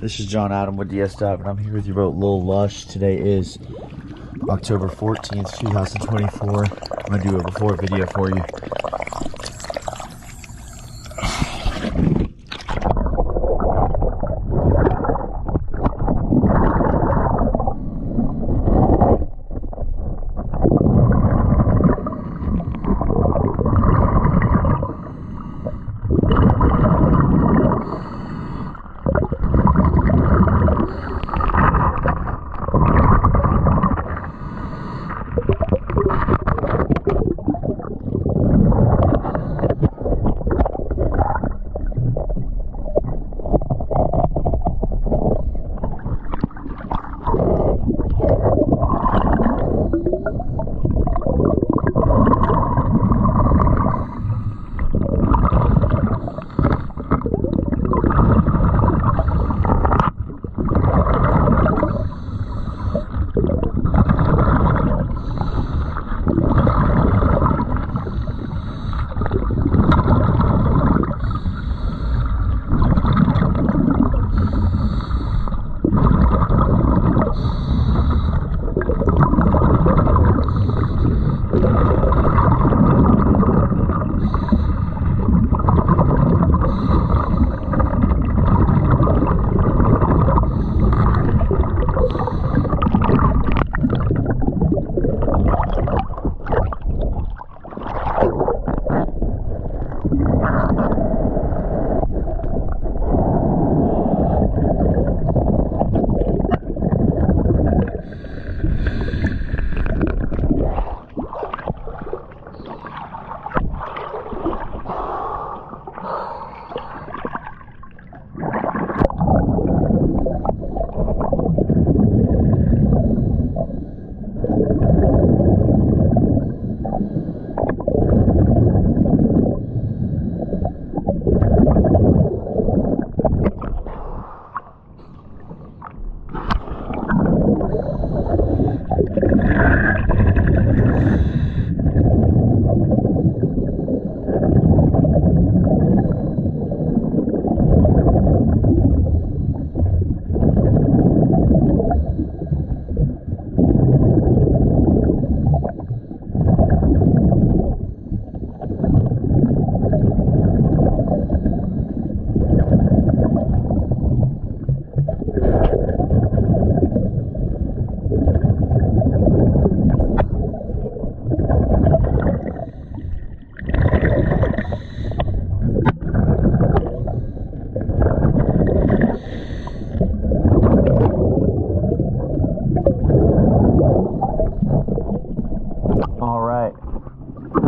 This is John Adam with DS Dive, and I'm here with your boat, Lil Lush. Today is October 14th, 2024. I'm going to do a before video for you.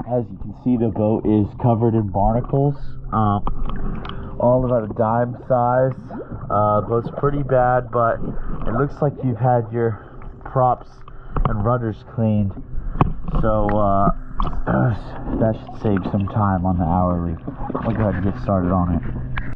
As you can see, the boat is covered in barnacles, all about a dime size. The boat's pretty bad, but it looks like you've had your props and rudders cleaned, so that should save some time on the hourly. I'll go ahead and get started on it.